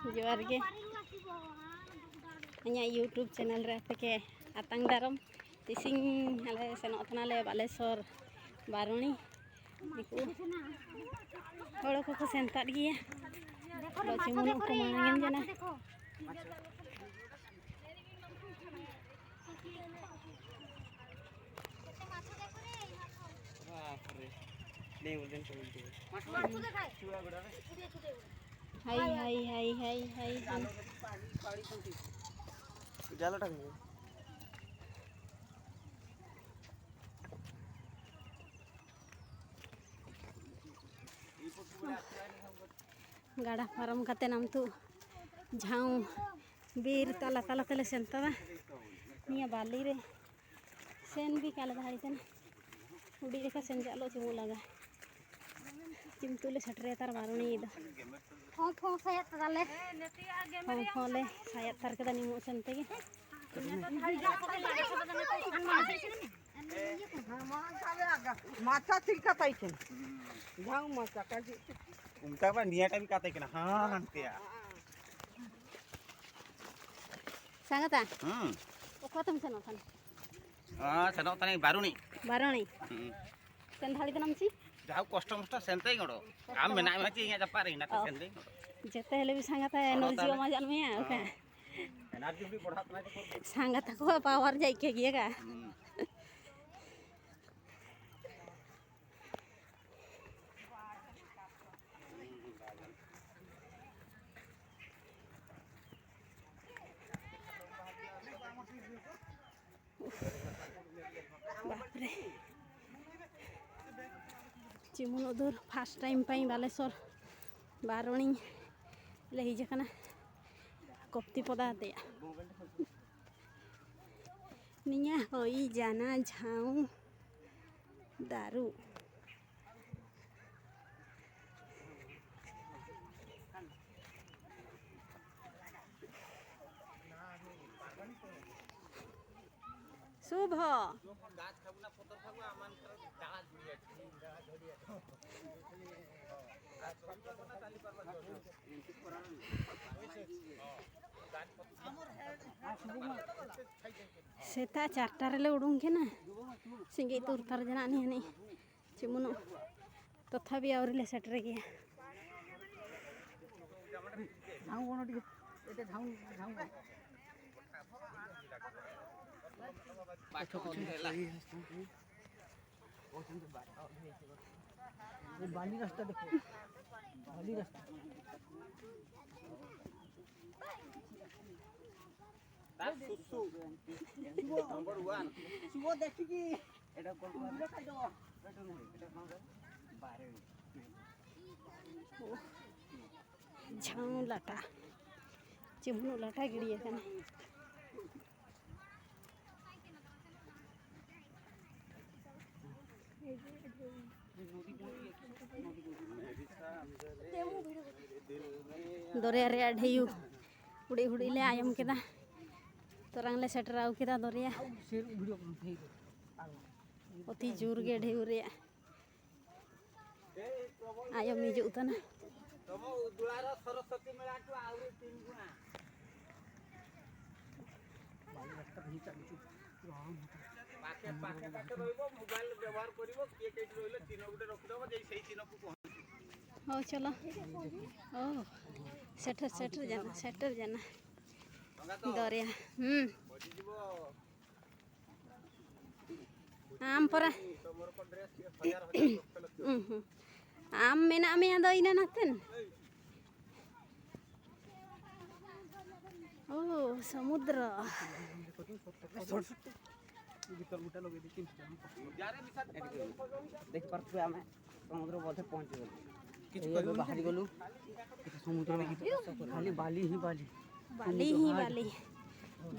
जोहार गे इᱧᱟᱹᱜ YouTube channel रे आपके आतंग दारम तिसिंग आले सेनोग तनाले बालेश्वर बारुणी दिकु हड़ को सेंताद गिया चिमुन को मांगेन जना हाय हाय हाय हाय हाय जालो टाक गाड़ा फारम कते नाम तू झाऊ बीर ताला ताला तले सेंता निया बाली रे सेन भी काले धारी तन उड़ी देखा सेन जालो चिमु लगा चिमतुले सटरे तार बारुणी द फों sayat tale फों ले sayat तार कदा निमो सेंते के माचा ठीक काताई छे झाऊ माचा काजी उमता बा नियाटा भी काताई केना हां हंतिया सांगता ओखतम सेनो थान सेनो तने बारुणी बारुणी सेन धाली तनम ची जाऊ कष्ट मष्ट सेंते गडो आम मेना माची इया जपा रे ना सेंते जते हेले भी सांगता एनर्जी मा जाल में ओके एनर्जी भी बढ़ा तना सांगता को पावर जाई के गिएगा बाप रे चिमुन उधर फर्स्ट टाइम पाई बालेश्वर बारुणी ले हिजे कना कप्ती पदा दे निया होई जाना झाऊ दारू शुभ सेता 4टा रे उडुं के ना सिंगे तुरतार जना नहीं चिमुनो तथापि आवरिले सेटरे गया झाऊ कोन टिके एते झाऊ झाऊ पाछो कोन हेला वो बाली रास्ता देखो बाली रास्ता सुसु नंबर 1 सुबो देखि की एटा कोन ले खाइ दो एटा नहीं एटा कोन रे 12 झाऊ लाटा चिमुनो लाटा गिड़िए कना दरिया रे ढेयु उड़ी उड़ी ले आयम केदा तोरंग ले सेटराव केदा दरिया अति जोर गे ढेयु रे आयम हिजु तना तम दुलार सरस्वती मेला टू आउरी 3 गुना बाली रास्ता नहीं चालू पाके पाके पाके रहइबो मोबाइल व्यवहार करिवो के केट रहले तीन गुटे रखि दबो जे सही तीन को हो चलो ओ सेटर जाना दरिया आम परा आम मेना में आदो इना नातेन ओ समुद्र भीतर गुटा लगे देखि देख परथु आमे समुद्र बोधे पहुंच गेल किछ बाहर गेलु समुद्र में खाली बाली ही बाली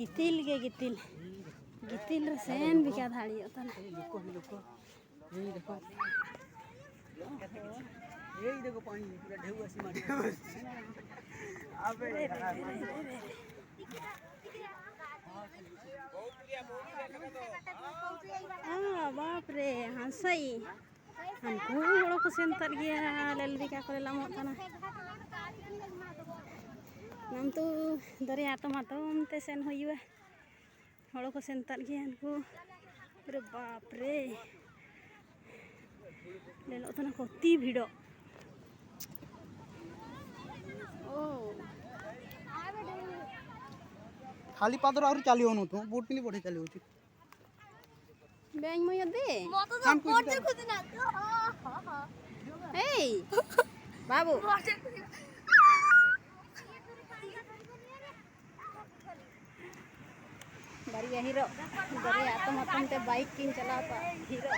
गितिल गे गितिल रे सेन भी क्या धाड़ी होता ना लोक यही देखो यही देखो पानी पूरा ढेउ आसी मारी अबे बाप रे हंसई हमको बड़ो को सेंतर गया ललरी का करे लामो तना ᱛᱟᱭᱚᱢ ᱛᱚ ᱫᱚᱨᱭᱟ ᱟᱛᱚᱢ ᱛᱮ ᱥᱮᱱ ᱦᱩᱭᱩᱜᱼᱟ ᱦᱚᱲ ᱠᱚ ᱥᱮᱱᱛᱟᱜ ᱜᱮᱭᱟ ᱩᱱᱠᱩ रे बाप रे लेलो तो ना कोती भिड़ो ओ खाली पादर आउर चाली होनो तो बोट पिनी बढे चाली होची बेंग मय दे मतो तो बोट खुद ना ए बाबू बारिया हीरो दरे आतम ते बाइक किन चलाता हीरो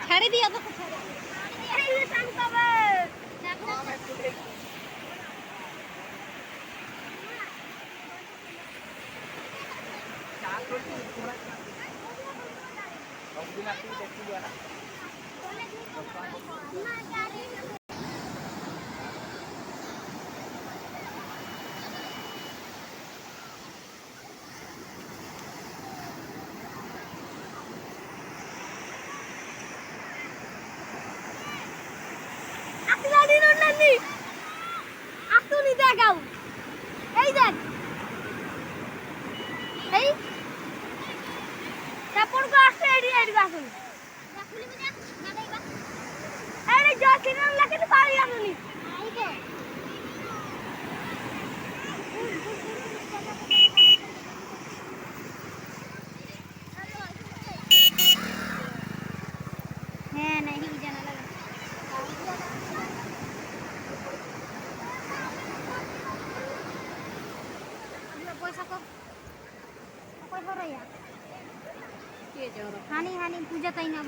छाड़ी दिया तो हानी हानी पूजा कहीं ना